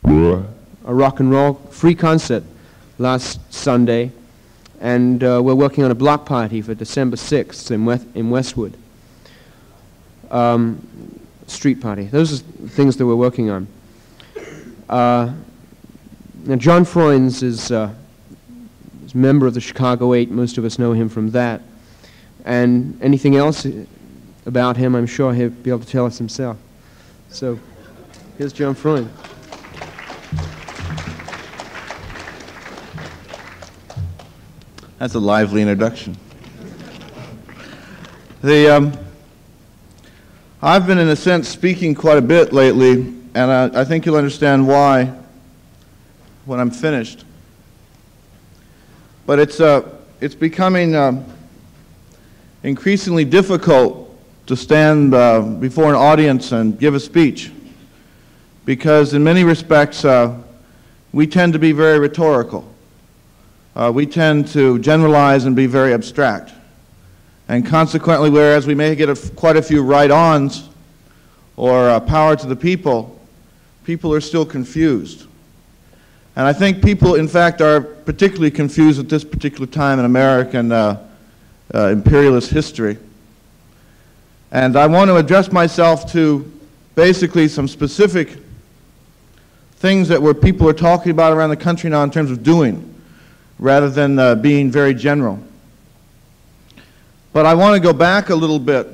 a rock and roll free concert last Sunday, and we're working on a block party for December 6th in Westwood. Street party. Those are things that we're working on. Now, John Froines is a member of the Chicago 8. Most of us know him from that. And anything else about him, I'm sure he'll be able to tell us himself. So, here's John Froines. That's a lively introduction. I've been, in a sense, speaking quite a bit lately, and I think you'll understand why when I'm finished. But it's becoming increasingly difficult to stand before an audience and give a speech, because in many respects we tend to be very rhetorical. We tend to generalize and be very abstract. And consequently, whereas we may get quite a few right-ons or power to the people, people are still confused. And I think people, in fact, are particularly confused at this particular time in American imperialist history. And I want to address myself to basically some specific things that people are talking about around the country now in terms of doing, rather than being very general. But I want to go back a little bit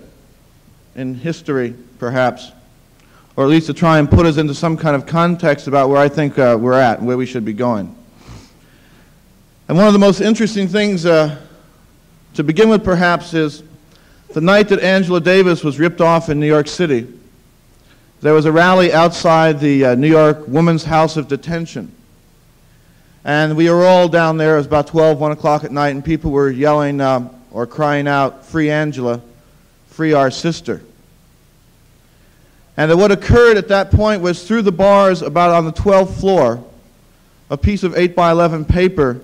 in history, perhaps, or at least to try and put us into some kind of context about where I think we're at and where we should be going. And one of the most interesting things to begin with, perhaps, is the night that Angela Davis was ripped off in New York City. There was a rally outside the New York Women's House of Detention. And we were all down there. It was about 1 o'clock at night, and people were yelling or crying out, "Free Angela, free our sister." And what occurred at that point was, through the bars about on the 12th floor, a piece of 8 by 11 paper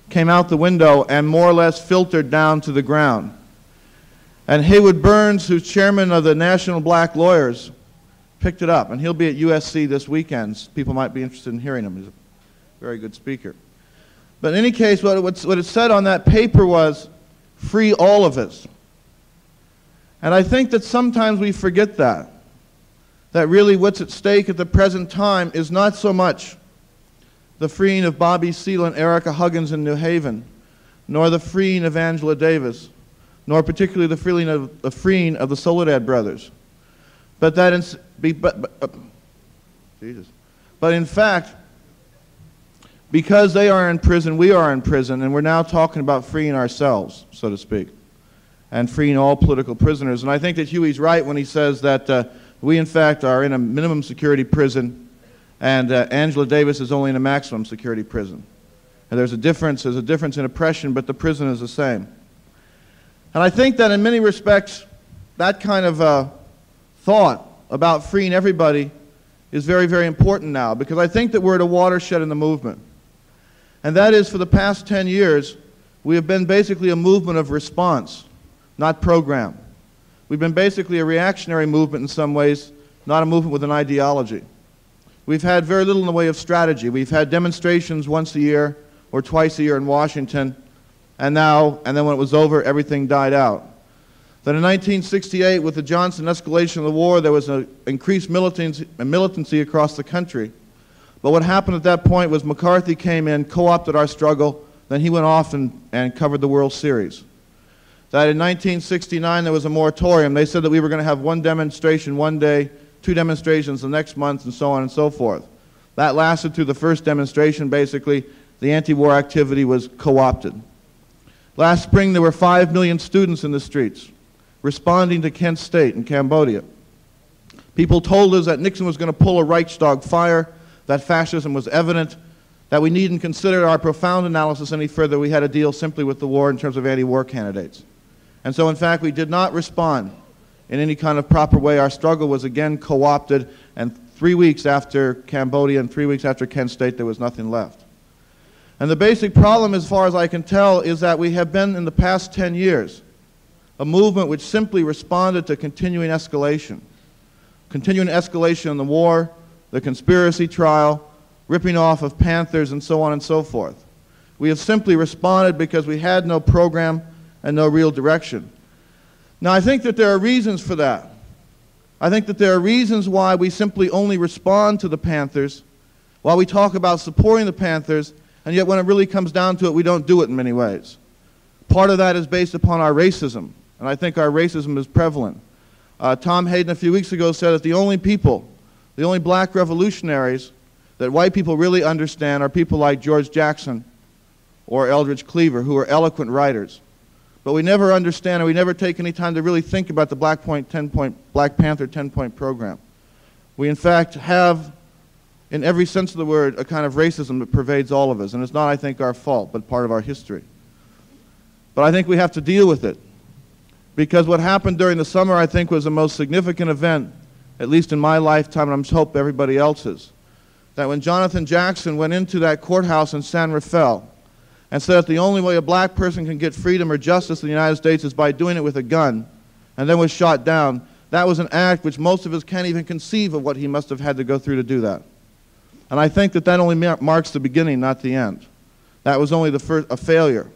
came out the window and more or less filtered down to the ground. And Haywood Burns, who's chairman of the National Black Lawyers, picked it up. And he'll be at USC this weekend. People might be interested in hearing him. He's a very good speaker. But in any case, what it said on that paper was, "Free all of us." And I think that sometimes we forget that really what's at stake at the present time is not so much the freeing of Bobby Seale and Erica Huggins in New Haven, nor the freeing of Angela Davis, nor particularly the freeing of the Soledad brothers, but in fact, because they are in prison, we are in prison, and we're now talking about freeing ourselves, so to speak, and freeing all political prisoners. And I think that Huey's right when he says that we, in fact, are in a minimum security prison, and Angela Davis is only in a maximum security prison. And there's a difference in oppression, but the prison is the same. And I think that in many respects, that kind of thought about freeing everybody is very, very important now, because I think that we're at a watershed in the movement. And that is, for the past 10 years, we have been basically a movement of response, not program. We've been basically a reactionary movement in some ways, not a movement with an ideology. We've had very little in the way of strategy. We've had demonstrations once a year or twice a year in Washington, and then when it was over, everything died out. Then in 1968, with the Johnson escalation of the war, there was an increased militancy across the country. But what happened at that point was McCarthy came in, co-opted our struggle, then he went off and covered the World Series. That in 1969 there was a moratorium. They said that we were going to have one demonstration one day, 2 demonstrations the next month, and so on and so forth. That lasted through the first demonstration, basically. The anti-war activity was co-opted. Last spring there were 5 million students in the streets responding to Kent State in Cambodia. People told us that Nixon was going to pull a Reichstag fire, that fascism was evident, that we needn't consider our profound analysis any further. We had to deal simply with the war in terms of anti-war candidates. And so, in fact, we did not respond in any kind of proper way. Our struggle was again co-opted, and 3 weeks after Cambodia and 3 weeks after Kent State, there was nothing left. And the basic problem, as far as I can tell, is that we have been, in the past 10 years, a movement which simply responded to continuing escalation. Continuing escalation in the war, the conspiracy trial, ripping off of Panthers, and so on and so forth. We have simply responded because we had no program and no real direction. Now, I think that there are reasons for that. I think that there are reasons why we simply only respond to the Panthers, while we talk about supporting the Panthers, and yet when it really comes down to it, we don't do it in many ways. Part of that is based upon our racism, and I think our racism is prevalent. Tom Hayden a few weeks ago said that the only people, the only black revolutionaries that white people really understand are people like George Jackson or Eldridge Cleaver, who are eloquent writers. But we never understand, and we never take any time to really think about the Black Panther 10-point program. We, in fact, have, in every sense of the word, a kind of racism that pervades all of us. And it's not, I think, our fault, but part of our history. But I think we have to deal with it. Because what happened during the summer, I think, was the most significant event, at least in my lifetime, and I hope everybody else's. That when Jonathan Jackson went into that courthouse in San Rafael and said that the only way a black person can get freedom or justice in the United States is by doing it with a gun, and then was shot down, that was an act which most of us can't even conceive of what he must have had to go through to do that. And I think that that only marks the beginning, not the end. That was only a failure.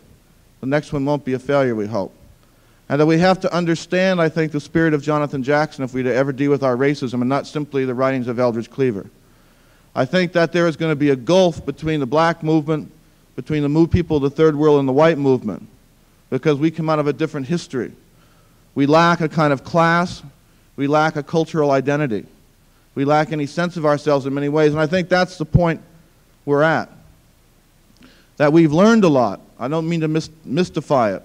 The next one won't be a failure, we hope. And that we have to understand, I think, the spirit of Jonathan Jackson if we to ever deal with our racism and not simply the writings of Eldridge Cleaver. I think that there is going to be a gulf between the black movement, between the people of the third world and the white movement, because we come out of a different history. We lack a kind of class. We lack a cultural identity. We lack any sense of ourselves in many ways, and I think that's the point we're at. That we've learned a lot. I don't mean to mystify it.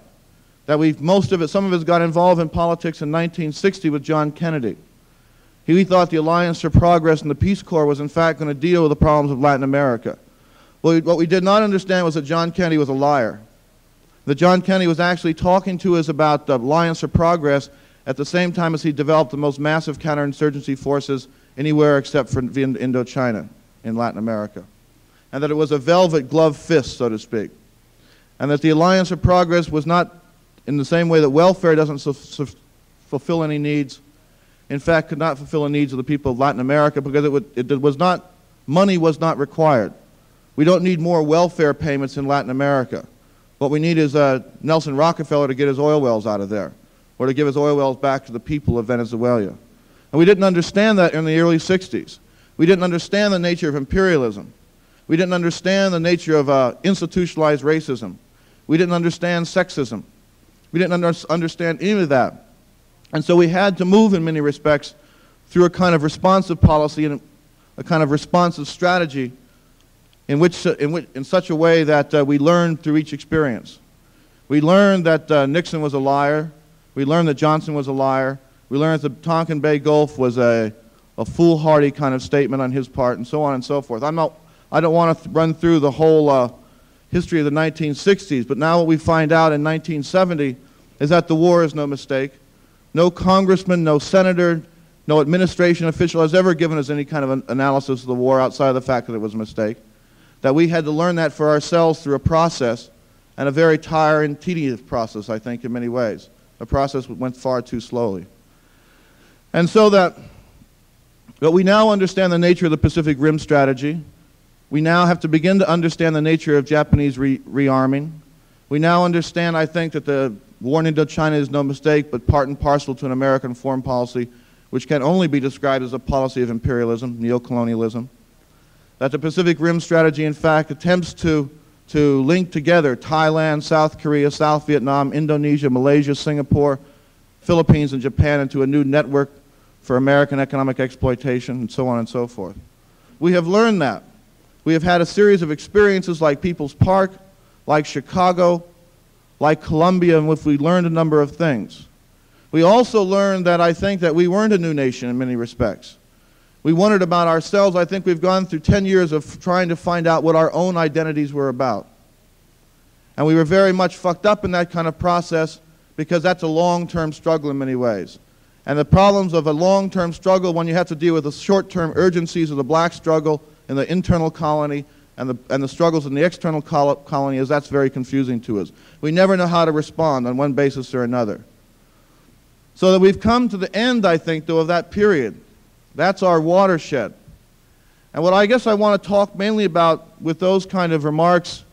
That some of us got involved in politics in 1960 with John Kennedy. He thought the Alliance for Progress and the Peace Corps was in fact going to deal with the problems of Latin America. Well, what we did not understand was that John Kennedy was a liar. That John Kennedy was actually talking to us about the Alliance for Progress at the same time as he developed the most massive counterinsurgency forces anywhere except for Indochina in Latin America. And that it was a velvet glove fist, so to speak. And that the Alliance for Progress was not, in the same way that welfare doesn't fulfill any needs, in fact could not fulfill the needs of the people of Latin America because money was not required. We don't need more welfare payments in Latin America. What we need is Nelson Rockefeller to get his oil wells out of there, or to give his oil wells back to the people of Venezuela. And we didn't understand that in the early 60s. We didn't understand the nature of imperialism. We didn't understand the nature of institutionalized racism. We didn't understand sexism. We didn't understand any of that. And so we had to move in many respects through a kind of responsive policy and a kind of responsive strategy in such a way that we learned through each experience. We learned that Nixon was a liar. We learned that Johnson was a liar. We learned that the Tonkin Bay Gulf was a foolhardy kind of statement on his part, and so on and so forth. I don't want to run through the whole history of the 1960s, but now what we find out in 1970 is that the war is no mistake. No congressman, no senator, no administration official has ever given us any kind of an analysis of the war outside of the fact that it was a mistake. That we had to learn that for ourselves through a process, and a very tiring, tedious process, I think, in many ways. A process that went far too slowly. And so but we now understand the nature of the Pacific Rim strategy. We now have to begin to understand the nature of Japanese rearming. We now understand, I think, that the war in Indochina is no mistake, but part and parcel to an American foreign policy, which can only be described as a policy of imperialism, neocolonialism. That the Pacific Rim strategy, in fact, attempts to link together Thailand, South Korea, South Vietnam, Indonesia, Malaysia, Singapore, Philippines, and Japan into a new network for American economic exploitation, and so on and so forth. We have learned that. We have had a series of experiences like People's Park, like Chicago, like Columbia, in which we learned a number of things. We also learned that I think that we weren't a new nation in many respects. We wondered about ourselves. I think we've gone through 10 years of trying to find out what our own identities were about. And we were very much fucked up in that kind of process because that's a long-term struggle in many ways. And the problems of a long-term struggle when you have to deal with the short-term urgencies of the black struggle in the internal colony and the struggles in the external colony is that's very confusing to us. We never know how to respond on one basis or another. So that we've come to the end, I think, though, of that period. That's our watershed. And what I guess I want to talk mainly about with those kind of remarks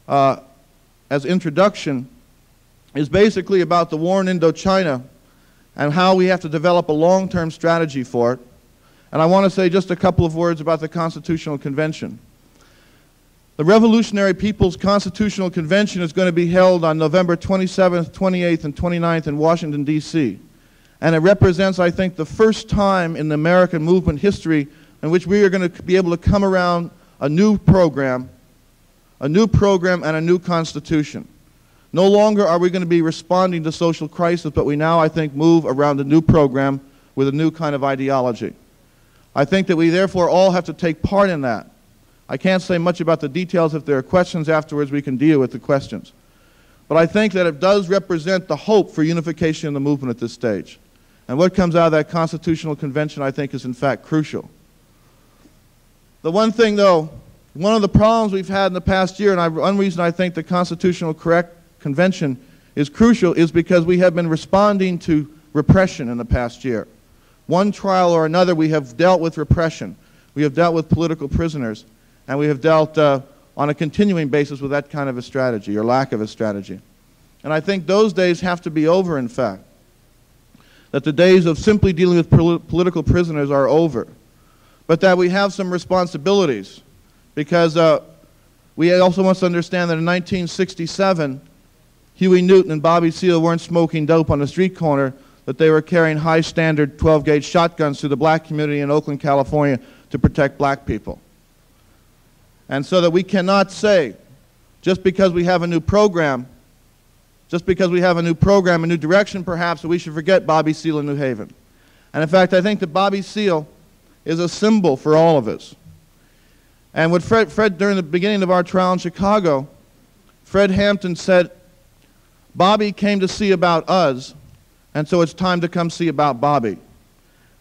as introduction is basically about the war in Indochina and how we have to develop a long-term strategy for it. And I want to say just a couple of words about the Constitutional Convention. The Revolutionary People's Constitutional Convention is going to be held on November 27th, 28th, and 29th in Washington, D.C. And it represents, I think, the first time in the American movement history in which we are going to be able to come around a new program and a new constitution. No longer are we going to be responding to social crisis, but we now, I think, move around a new program with a new kind of ideology. I think that we therefore all have to take part in that. I can't say much about the details. If there are questions afterwards, we can deal with the questions. But I think that it does represent the hope for unification in the movement at this stage. And what comes out of that Constitutional Convention, I think, is in fact crucial. The one thing, though, one of the problems we've had in the past year, and one reason I think the Constitutional Convention is crucial, is because we have been responding to repression in the past year. One trial or another, we have dealt with repression. We have dealt with political prisoners. And we have dealt on a continuing basis with that kind of a strategy, or lack of a strategy. And I think those days have to be over, in fact. That the days of simply dealing with political prisoners are over. But that we have some responsibilities. Because we also must understand that in 1967, Huey Newton and Bobby Seale weren't smoking dope on the street corner, that they were carrying high-standard 12-gauge shotguns through the black community in Oakland, California to protect black people. And so that we cannot say, just because we have a new program, a new direction perhaps, that we should forget Bobby Seale in New Haven. And in fact, I think that Bobby Seale is a symbol for all of us. And what Fred, during the beginning of our trial in Chicago, Fred Hampton said, Bobby came to see about us, and so it's time to come see about Bobby.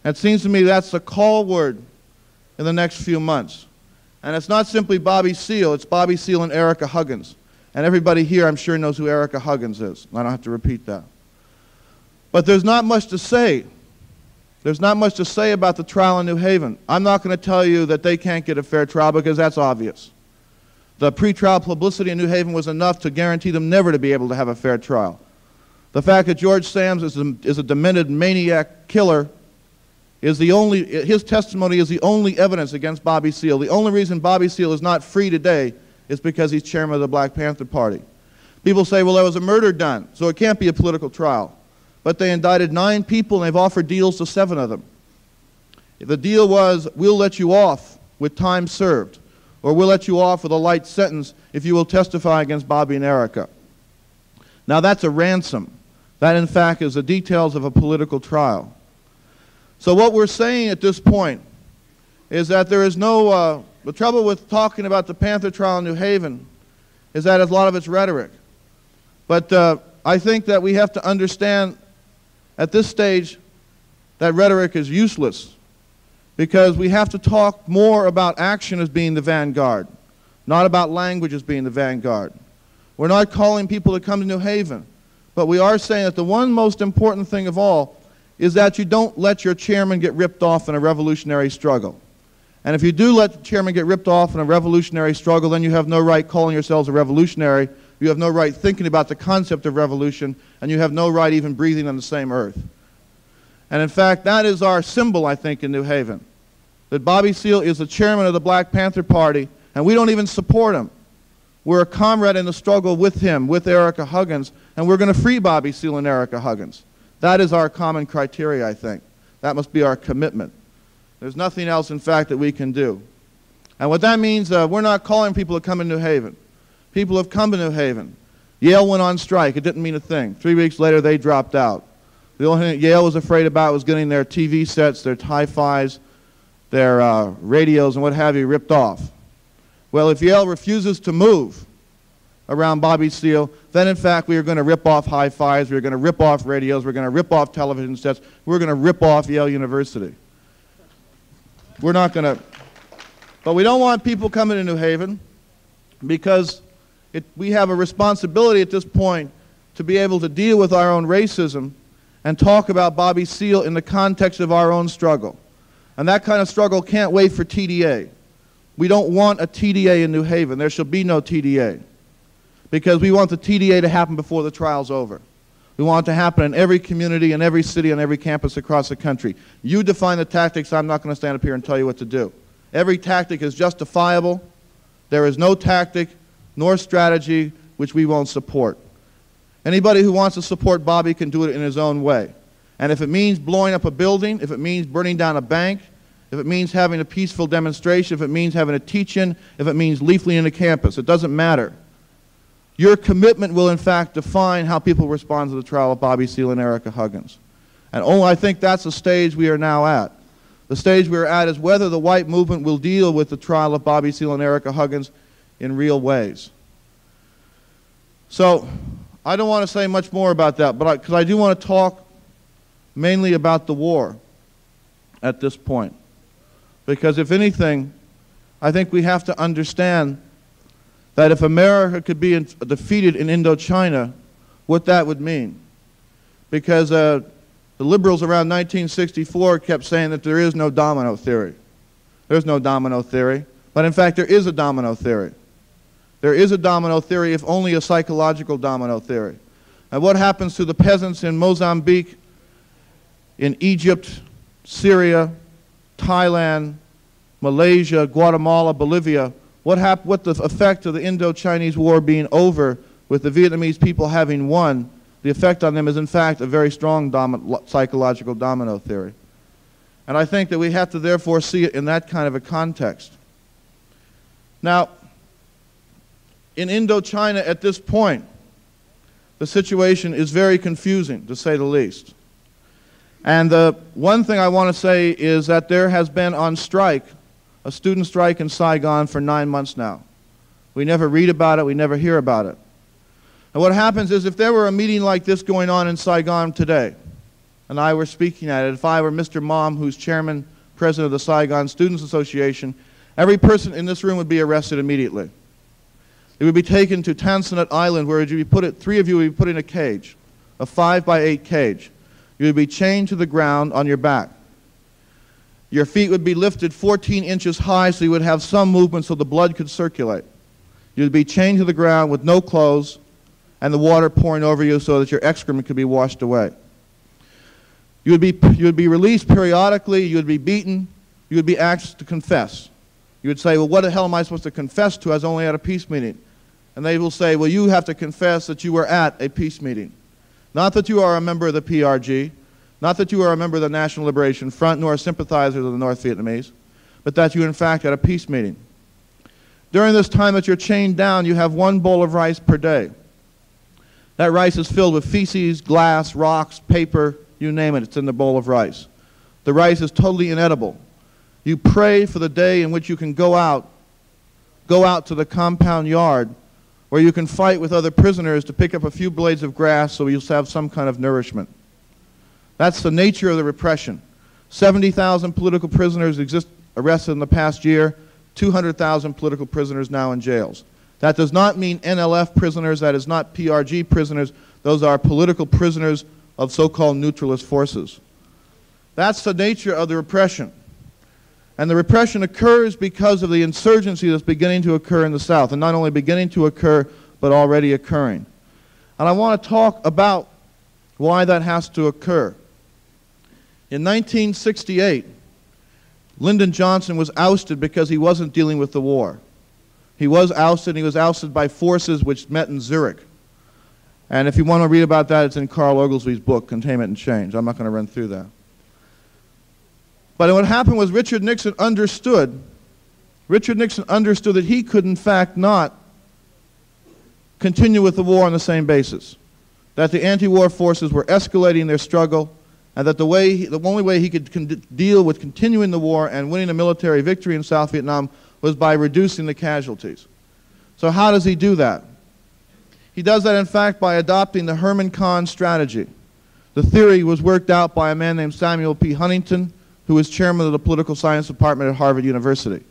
And it seems to me that's the call word in the next few months. And it's not simply Bobby Seale, it's Bobby Seale and Erica Huggins. And everybody here, I'm sure, knows who Erica Huggins is. I don't have to repeat that. But there's not much to say. There's not much to say about the trial in New Haven. I'm not going to tell you that they can't get a fair trial, because that's obvious. The pretrial publicity in New Haven was enough to guarantee them never to be able to have a fair trial. The fact that George Sams is a demented maniac killer is his testimony is the only evidence against Bobby Seale. The only reason Bobby Seale is not free today is because he's chairman of the Black Panther Party. People say, well, there was a murder done, so it can't be a political trial. But they indicted 9 people, and they've offered deals to 7 of them. The deal was, we'll let you off with time served, or we'll let you off with a light sentence if you will testify against Bobby and Erica. Now that's a ransom. That, in fact, is the details of a political trial. So what we're saying at this point is that there is no, the trouble with talking about the Panther trial in New Haven is that a lot of it's rhetoric. But I think that we have to understand at this stage that rhetoric is useless, because we have to talk more about action as being the vanguard, not about language as being the vanguard. We're not calling people to come to New Haven, but we are saying that the one most important thing of all is that you don't let your chairman get ripped off in a revolutionary struggle. And if you do let the chairman get ripped off in a revolutionary struggle, then you have no right calling yourselves a revolutionary, you have no right thinking about the concept of revolution, and you have no right even breathing on the same earth. And in fact, that is our symbol, I think, in New Haven. That Bobby Seale is the chairman of the Black Panther Party, and we don't even support him. We're a comrade in the struggle with him, with Erica Huggins, and we're going to free Bobby Seale and Erica Huggins. That is our common criteria, I think. That must be our commitment. There's nothing else, in fact, that we can do. And what that means, we're not calling people to come to New Haven. People have come to New Haven. Yale went on strike. It didn't mean a thing. 3 weeks later, they dropped out. The only thing that Yale was afraid about was getting their TV sets, their hi-fis, their radios, and what have you ripped off. Well, if Yale refuses to move around Bobby Seale, then in fact we are going to rip off hi-fis, we're going to rip off radios, we're going to rip off television sets, we're going to rip off Yale University. We're not going to, but we don't want people coming to New Haven, because we have a responsibility at this point to be able to deal with our own racism and talk about Bobby Seale in the context of our own struggle. And that kind of struggle can't wait for TDA. we don't want a TDA in New Haven. There shall be no TDA, because we want the TDA to happen before the trial's over. We want it to happen in every community, in every city, on every campus across the country. You define the tactics. I'm not going to stand up here and tell you what to do. Every tactic is justifiable. There is no tactic nor strategy which we won't support. Anybody who wants to support Bobby can do it in his own way. And if it means blowing up a building, if it means burning down a bank, if it means having a peaceful demonstration, if it means having a teach-in, if it means leafleting the campus, it doesn't matter. Your commitment will, in fact, define how people respond to the trial of Bobby Seale and Erica Huggins. And I think that's the stage we are now at. The stage we are at is whether the white movement will deal with the trial of Bobby Seale and Erica Huggins in real ways. So I don't want to say much more about that, but because I do want to talk mainly about the war at this point. Because if anything, I think we have to understand that if America could be defeated in Indochina, what that would mean. Because the liberals around 1964 kept saying that there is no domino theory. There's no domino theory. But in fact, there is a domino theory. There is a domino theory, if only a psychological domino theory. And what happens to the peasants in Mozambique, in Egypt, Syria, Thailand, Malaysia, Guatemala, Bolivia, what the effect of the Indo-Chinese War being over with the Vietnamese people having won, the effect on them is in fact a very strong psychological domino theory. And I think that we have to therefore see it in that kind of a context. Now, in Indochina at this point, the situation is very confusing, to say the least. And the one thing I want to say is that there has been on strike, a student strike in Saigon for 9 months now. We never read about it, we never hear about it. And what happens is if there were a meeting like this going on in Saigon today, and I were speaking at it, if I were Mr. Mom, who's chairman, president of the Saigon Students Association, every person in this room would be arrested immediately. They would be taken to Tansenut Island, where three of you would be put in a cage, a 5-by-8 cage. You would be chained to the ground on your back. Your feet would be lifted 14 inches high so you would have some movement so the blood could circulate. You would be chained to the ground with no clothes and the water pouring over you so that your excrement could be washed away. You would be released periodically, you would be beaten, you would be asked to confess. You would say, well, what the hell am I supposed to confess to? I was only at a peace meeting. And they will say, well, you have to confess that you were at a peace meeting. Not that you are a member of the PRG, not that you are a member of the National Liberation Front, nor a sympathizer of the North Vietnamese, but that you, in fact, at a peace meeting. During this time that you're chained down, you have 1 bowl of rice per day. That rice is filled with feces, glass, rocks, paper, you name it, it's in the bowl of rice. The rice is totally inedible. You pray for the day in which you can go out to the compound yard where you can fight with other prisoners to pick up a few blades of grass so you'll have some kind of nourishment. That's the nature of the repression. 70,000 political prisoners arrested in the past year, 200,000 political prisoners now in jails. That does not mean NLF prisoners, that is not PRG prisoners, those are political prisoners of so-called neutralist forces. That's the nature of the repression. And the repression occurs because of the insurgency that's beginning to occur in the South, and not only beginning to occur, but already occurring. And I want to talk about why that has to occur. In 1968, Lyndon Johnson was ousted because he wasn't dealing with the war. He was ousted, and he was ousted by forces which met in Zurich. And if you want to read about that, it's in Carl Oglesby's book, Containment and Change. I'm not going to run through that. But what happened was Richard Nixon understood that he could in fact not continue with the war on the same basis. That the anti-war forces were escalating their struggle, and that the only way he could deal with continuing the war and winning a military victory in South Vietnam was by reducing the casualties. So how does he do that? He does that in fact by adopting the Herman Kahn strategy. The theory was worked out by a man named Samuel P. Huntington, who was chairman of the political science department at Harvard University.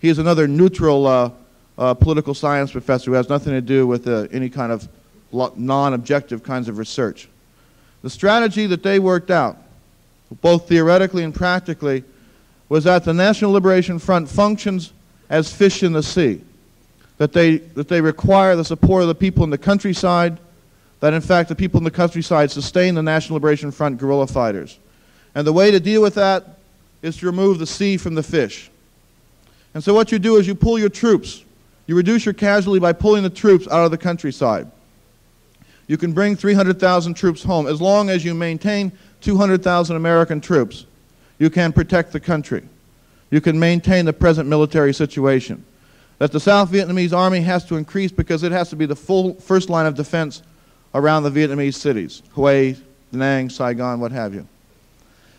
He is another neutral political science professor who has nothing to do with any kind of non-objective kinds of research. The strategy that they worked out, both theoretically and practically, was that the National Liberation Front functions as fish in the sea, that they require the support of the people in the countryside, that in fact the people in the countryside sustain the National Liberation Front guerrilla fighters. And the way to deal with that is to remove the sea from the fish. And so what you do is you pull your troops. You reduce your casualty by pulling the troops out of the countryside. You can bring 300,000 troops home. As long as you maintain 200,000 American troops, you can protect the country. You can maintain the present military situation. That the South Vietnamese army has to increase because it has to be the full first line of defense around the Vietnamese cities, Hue, Da Nang, Saigon, what have you.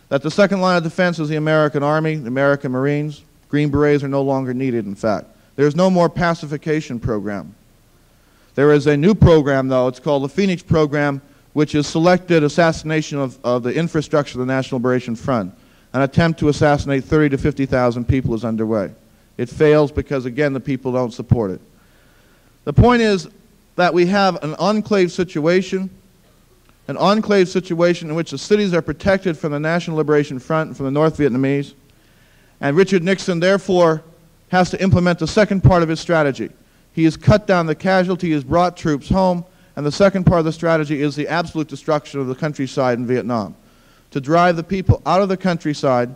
That the second line of defense is the American Army, the American Marines. Green Berets are no longer needed, in fact. There's no more pacification program. There is a new program, though. It's called the Phoenix Program, which is selected assassination of the infrastructure of the National Liberation Front. An attempt to assassinate 30 to 50,000 people is underway. It fails because, again, the people don't support it. The point is that we have an enclave situation in which the cities are protected from the National Liberation Front and from the North Vietnamese. And Richard Nixon, therefore, has to implement the second part of his strategy. He has cut down the casualty, he has brought troops home, and the second part of the strategy is the absolute destruction of the countryside in Vietnam. To drive the people out of the countryside,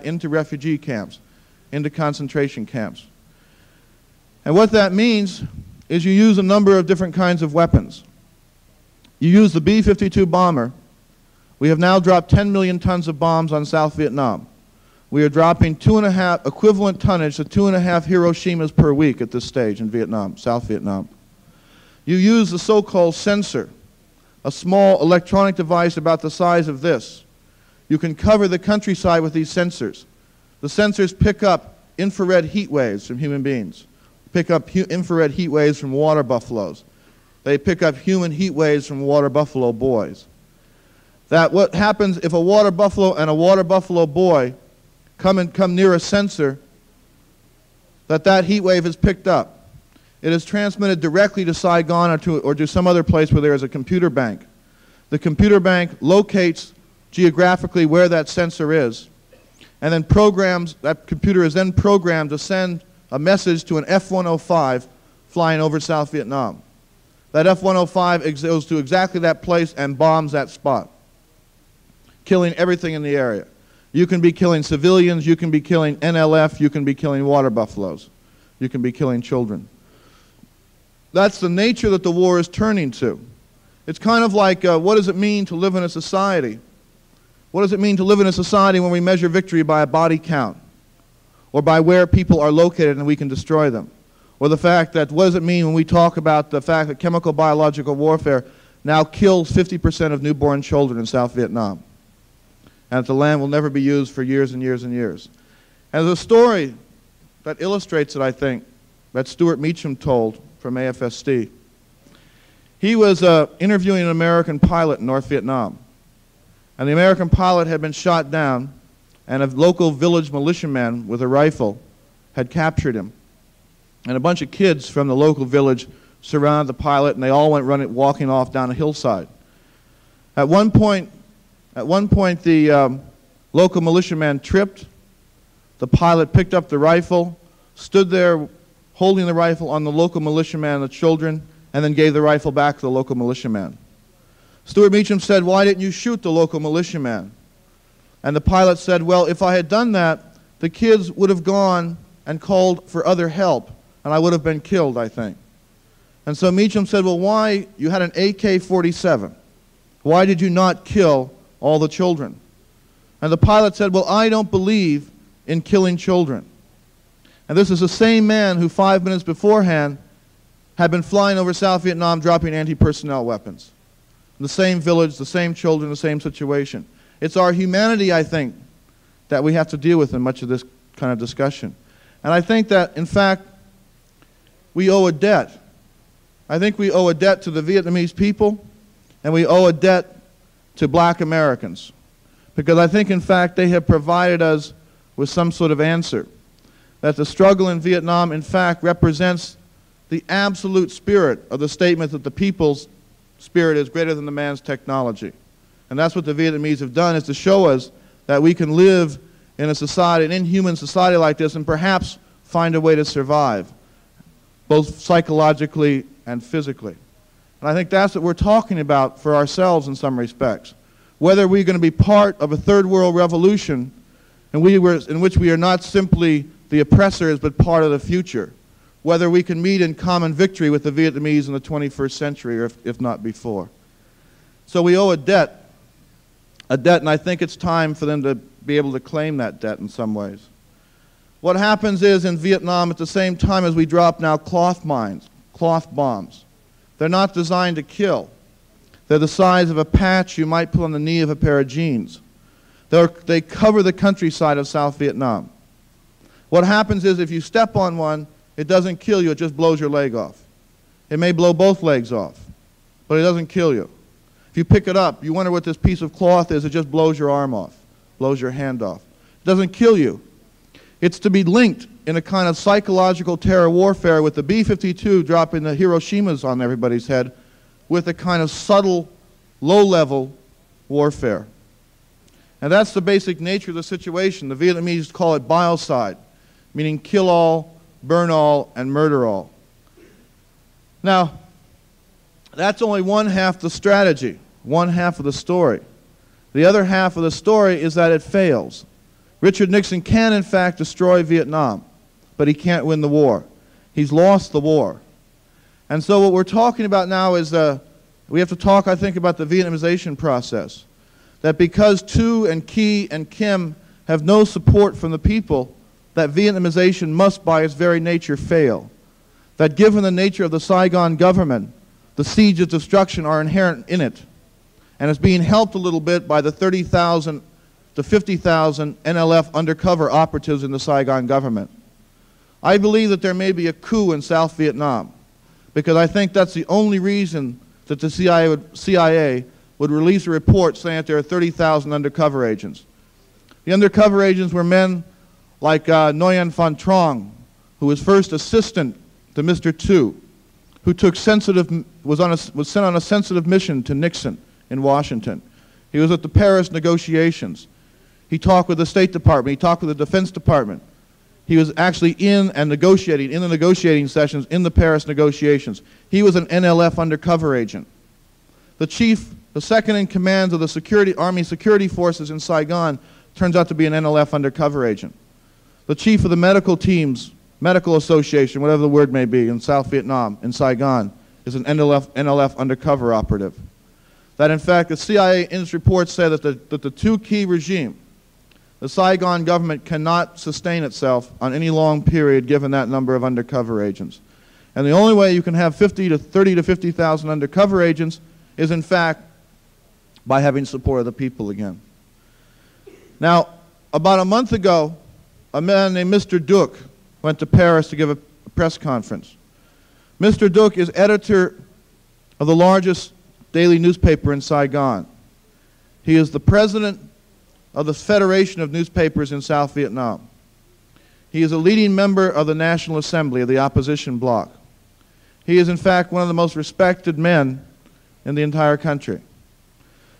into refugee camps, into concentration camps. And what that means is you use a number of different kinds of weapons. You use the B-52 bomber. We have now dropped 10 million tons of bombs on South Vietnam. We are dropping equivalent tonnage to 2.5 Hiroshimas per week at this stage in Vietnam, South Vietnam. You use the so-called sensor, a small electronic device about the size of this. You can cover the countryside with these sensors. The sensors pick up infrared heat waves from human beings, pick up infrared heat waves from water buffaloes. They pick up human heat waves from water buffalo boys. That what happens if a water buffalo and a water buffalo boy come near a sensor, that heat wave is picked up. It is transmitted directly to Saigon or to some other place where there is a computer bank. The computer bank locates geographically where that sensor is, and then that computer is then programmed to send a message to an F-105 flying over South Vietnam. That F-105 goes to exactly that place and bombs that spot, killing everything in the area. You can be killing civilians, you can be killing NLF, you can be killing water buffaloes, you can be killing children. That's the nature that the war is turning to. It's kind of like, what does it mean to live in a society? What does it mean to live in a society when we measure victory by a body count, or by where people are located and we can destroy them? Or the fact that, what does it mean when we talk about the fact that chemical biological warfare now kills 50% of newborn children in South Vietnam, and that the land will never be used for years and years and years? And there's a story that illustrates it, I think, that Stuart Meacham told from AFSD. He was interviewing an American pilot in North Vietnam, and the American pilot had been shot down, and a local village militiaman with a rifle had captured him. And a bunch of kids from the local village surrounded the pilot, and they all went walking off down a hillside. At one point, the local militiaman tripped. The pilot picked up the rifle, stood there holding the rifle on the local militiaman and the children, and then gave the rifle back to the local militiaman. Stuart Meacham said, "Why didn't you shoot the local militiaman?" And the pilot said, "Well, if I had done that, the kids would have gone and called for other help, and I would have been killed, I think." And so Meacham said, "Well, why? You had an AK-47. Why did you not kill all the children?" And the pilot said, "Well, I don't believe in killing children." And this is the same man who 5 minutes beforehand had been flying over South Vietnam dropping anti-personnel weapons. The same village, the same children, the same situation. It's our humanity, I think, that we have to deal with in much of this kind of discussion. And I think that, in fact, we owe a debt. I think we owe a debt to the Vietnamese people, and we owe a debt to black Americans. Because I think, in fact, they have provided us with some sort of answer. That the struggle in Vietnam, in fact, represents the absolute spirit of the statement that the people's spirit is greater than the man's technology. And that's what the Vietnamese have done, is to show us that we can live in a society, an inhuman society like this, and perhaps find a way to survive, both psychologically and physically. And I think that's what we're talking about for ourselves in some respects. Whether we're going to be part of a third world revolution in which we are not simply the oppressors but part of the future. Whether we can meet in common victory with the Vietnamese in the 21st century, or if not before. So we owe a debt, and I think it's time for them to be able to claim that debt in some ways. What happens is in Vietnam, at the same time as we drop now cloth mines, cloth bombs, they're not designed to kill. They're the size of a patch you might put on the knee of a pair of jeans. They cover the countryside of South Vietnam. What happens is if you step on one, it doesn't kill you, it just blows your leg off. It may blow both legs off, but it doesn't kill you. If you pick it up, you wonder what this piece of cloth is, it just blows your arm off, blows your hand off. It doesn't kill you. It's to be linked in a kind of psychological terror warfare with the B-52 dropping the Hiroshimas on everybody's head with a kind of subtle, low-level warfare. And that's the basic nature of the situation. The Vietnamese call it biocide, meaning kill all, burn all, and murder all. Now, that's only one half the strategy, one half of the story. The other half of the story is that it fails. Richard Nixon can, in fact, destroy Vietnam, but he can't win the war. He's lost the war. And so what we're talking about now is we have to talk, I think, about the Vietnamization process. That because Tu and Ky and Kim have no support from the people, that Vietnamization must by its very nature fail. That given the nature of the Saigon government, the seeds of destruction are inherent in it. And it's being helped a little bit by the 30,000 to 50,000 NLF undercover operatives in the Saigon government. I believe that there may be a coup in South Vietnam, because I think that's the only reason that the CIA would release a report saying that there are 30,000 undercover agents. The undercover agents were men like Nguyen Phan Trong, who was first assistant to Mr. Tu, who was sent on a sensitive mission to Nixon in Washington. He was at the Paris negotiations. He talked with the State Department. He talked with the Defense Department. He was actually in the negotiating sessions in the Paris negotiations. He was an NLF undercover agent. The chief, the second in command of the Army security forces in Saigon, turns out to be an NLF undercover agent. The chief of the medical teams, medical association, whatever the word may be, in South Vietnam, in Saigon, is an NLF undercover operative. That in fact the CIA in its report said that the Tu Ky regime, the Saigon government, cannot sustain itself on any long period given that number of undercover agents. And the only way you can have 30 to 50,000 undercover agents is in fact by having support of the people again. Now, about a month ago, a man named Mr. Duc went to Paris to give a press conference. Mr. Duc is editor of the largest daily newspaper in Saigon. He is the president of the Federation of Newspapers in South Vietnam. He is a leading member of the National Assembly of the opposition bloc. He is in fact one of the most respected men in the entire country.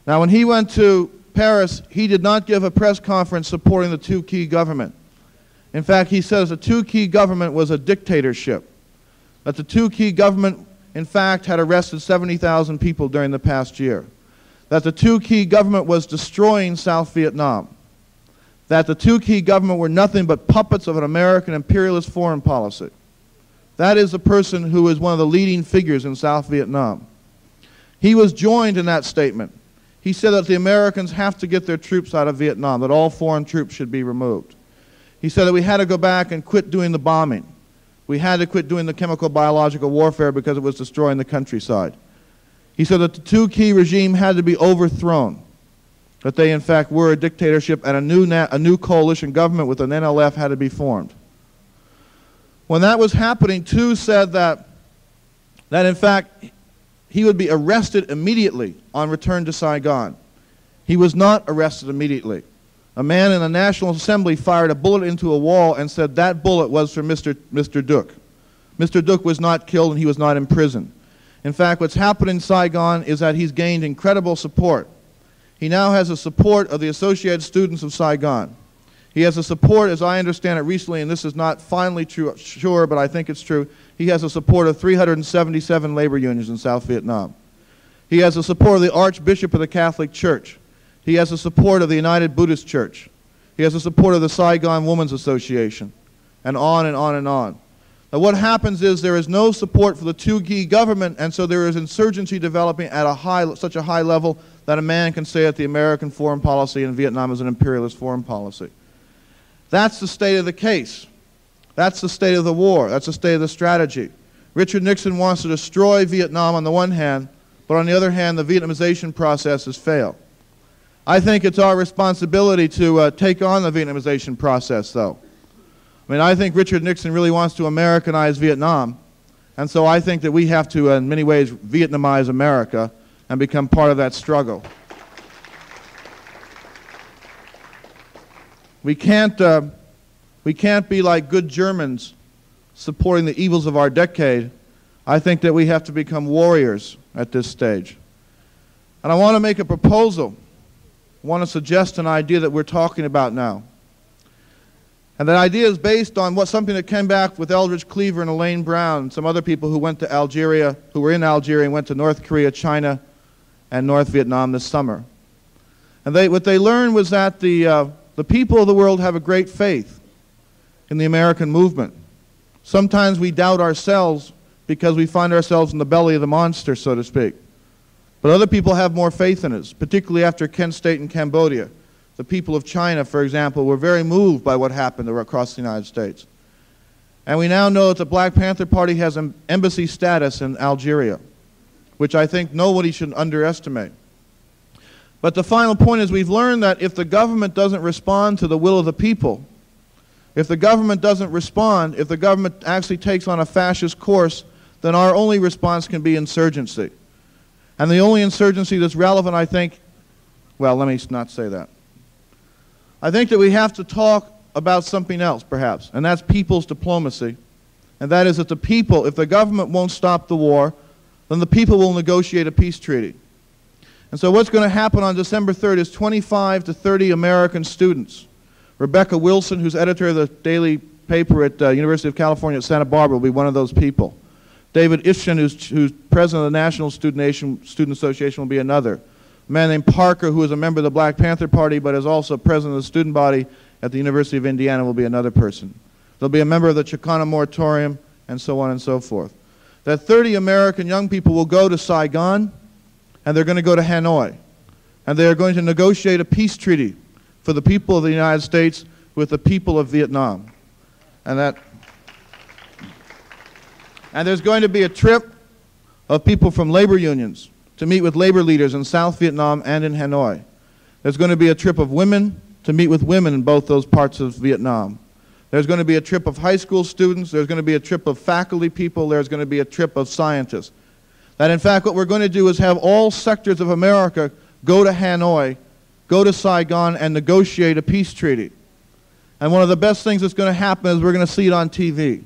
Now when he went to Paris, he did not give a press conference supporting the Tu Ky government. In fact, he says the Tu Ky government was a dictatorship, that the Tu Ky government in fact had arrested 70,000 people during the past year, that the Tu Ky government was destroying South Vietnam, that the Tu Ky government were nothing but puppets of an American imperialist foreign policy. That is the person who is one of the leading figures in South Vietnam. He was joined in that statement. He said that the Americans have to get their troops out of Vietnam, that all foreign troops should be removed. He said that we had to go back and quit doing the bombing. We had to quit doing the chemical biological warfare because it was destroying the countryside. He said that the Tu Ky regime had to be overthrown, that they in fact were a dictatorship, and a new coalition government with an NLF had to be formed. When that was happening, Tu said that in fact he would be arrested immediately on return to Saigon. He was not arrested immediately. A man in the National Assembly fired a bullet into a wall and said that bullet was for Mr. Duc. Mr. Duc was not killed and he was not imprisoned. In fact, what's happened in Saigon is that he's gained incredible support. He now has the support of the Associated Students of Saigon. He has the support, as I understand it recently, and this is not finally true, sure, but I think it's true, he has the support of 377 labor unions in South Vietnam. He has the support of the Archbishop of the Catholic Church. He has the support of the United Buddhist Church. He has the support of the Saigon Women's Association, and on and on and on. Now what happens is there is no support for the two-key government, and so there is insurgency developing at such a high level that a man can say that the American foreign policy in Vietnam is an imperialist foreign policy. That's the state of the case. That's the state of the war. That's the state of the strategy. Richard Nixon wants to destroy Vietnam on the one hand, but on the other hand, the Vietnamization process has failed. I think it's our responsibility to take on the Vietnamization process, though. I mean, I think Richard Nixon really wants to Americanize Vietnam, and so I think that we have to, in many ways, Vietnamize America and become part of that struggle. We can't be like good Germans supporting the evils of our decade. I think that we have to become warriors at this stage. And I want to make a proposal. I want to suggest an idea that we're talking about now. And that idea is based on something that came back with Eldridge Cleaver and Elaine Brown and some other people who went to Algeria, who were in Algeria and went to North Korea, China, and North Vietnam this summer. And what they learned was that the people of the world have a great faith in the American movement. Sometimes we doubt ourselves because we find ourselves in the belly of the monster, so to speak. But other people have more faith in us, particularly after Kent State and Cambodia. The people of China, for example, were very moved by what happened across the United States. And we now know that the Black Panther Party has an embassy status in Algeria, which I think nobody should underestimate. But the final point is we've learned that if the government doesn't respond to the will of the people, if the government doesn't respond, if the government actually takes on a fascist course, then our only response can be insurgency. And the only insurgency that's relevant, I think, well, let me not say that. I think that we have to talk about something else, perhaps, and that's people's diplomacy. And that is that the people, if the government won't stop the war, then the people will negotiate a peace treaty. And so what's going to happen on December 3rd is 25 to 30 American students. Rebecca Wilson, who's editor of the daily paper at University of California at Santa Barbara, will be one of those people. David Ifshin, who's president of the National Student Association, will be another. A man named Parker, who is a member of the Black Panther Party but is also president of the student body at the University of Indiana, will be another person. There'll be a member of the Chicano Moratorium, and so on and so forth. That 30 American young people will go to Saigon, and they're going to go to Hanoi, and they are going to negotiate a peace treaty for the people of the United States with the people of Vietnam. And there's going to be a trip of people from labor unions to meet with labor leaders in South Vietnam and in Hanoi. There's going to be a trip of women to meet with women in both those parts of Vietnam. There's going to be a trip of high school students. There's going to be a trip of faculty people. There's going to be a trip of scientists. That in fact what we're going to do is have all sectors of America go to Hanoi, go to Saigon, and negotiate a peace treaty. And one of the best things that's going to happen is we're going to see it on TV.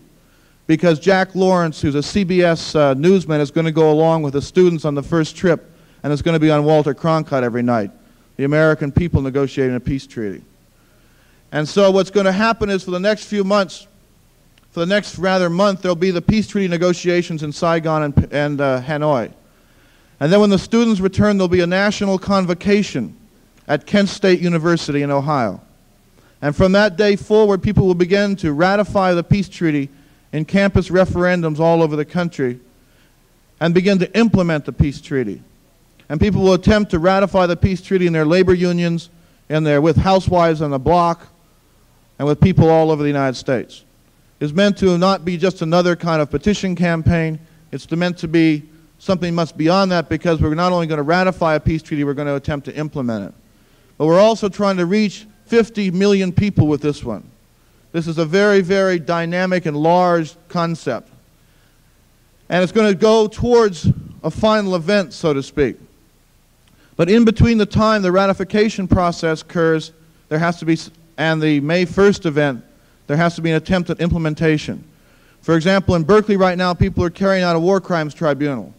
Because Jack Lawrence, who's a CBS newsman, is going to go along with the students on the first trip, and it's going to be on Walter Cronkite every night, the American people negotiating a peace treaty. And so what's going to happen is for the next few months, for the next month, there'll be the peace treaty negotiations in Saigon and Hanoi. And then when the students return, there'll be a national convocation at Kent State University in Ohio. And from that day forward, people will begin to ratify the peace treaty in campus referendums all over the country and begin to implement the peace treaty. And people will attempt to ratify the peace treaty in their labor unions, with housewives on the block, and with people all over the United States. It's meant to not be just another kind of petition campaign. It's meant to be something much beyond that, because we're not only going to ratify a peace treaty, we're going to attempt to implement it. But we're also trying to reach 50 million people with this one. This is a very, very dynamic and large concept. And it's going to go towards a final event, so to speak. But in between the time the ratification process occurs, there has to be, and the May 1st event, there has to be an attempt at implementation. For example, in Berkeley right now, people are carrying out a war crimes tribunal.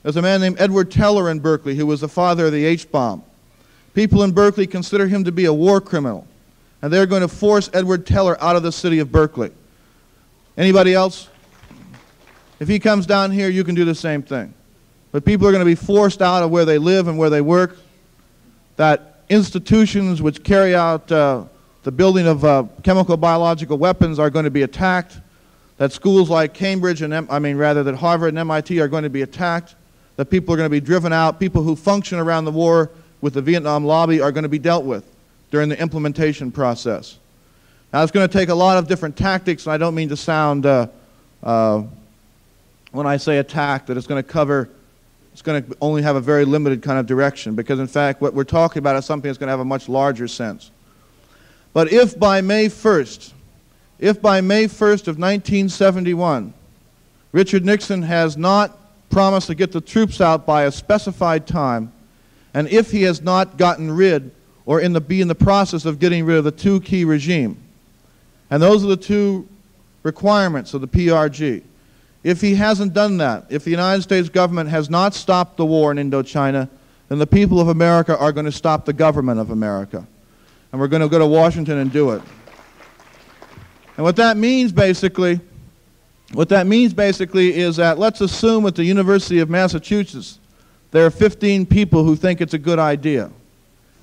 There's a man named Edward Teller in Berkeley who was the father of the H-bomb. People in Berkeley consider him to be a war criminal. and they're going to force Edward Teller out of the city of Berkeley. Anybody else? If he comes down here, you can do the same thing. But people are going to be forced out of where they live and where they work. That institutions which carry out the building of chemical biological weapons are going to be attacked. That schools like Cambridge and that Harvard and MIT are going to be attacked. That people are going to be driven out. People who function around the war with the Vietnam lobby are going to be dealt with during the implementation process. Now, it's going to take a lot of different tactics, and I don't mean to sound, when I say attack, that it's going to only have a very limited kind of direction, because in fact what we're talking about is something that's going to have a much larger sense. But if by May 1st of 1971, Richard Nixon has not promised to get the troops out by a specified time, and if he has not gotten rid or be in the process of getting rid of the two-key regime, and those are the two requirements of the PRG, if he hasn't done that, if the United States government has not stopped the war in Indochina, then the people of America are going to stop the government of America. And we're going to go to Washington and do it. And what that means basically is that let's assume at the University of Massachusetts there are 15 people who think it's a good idea.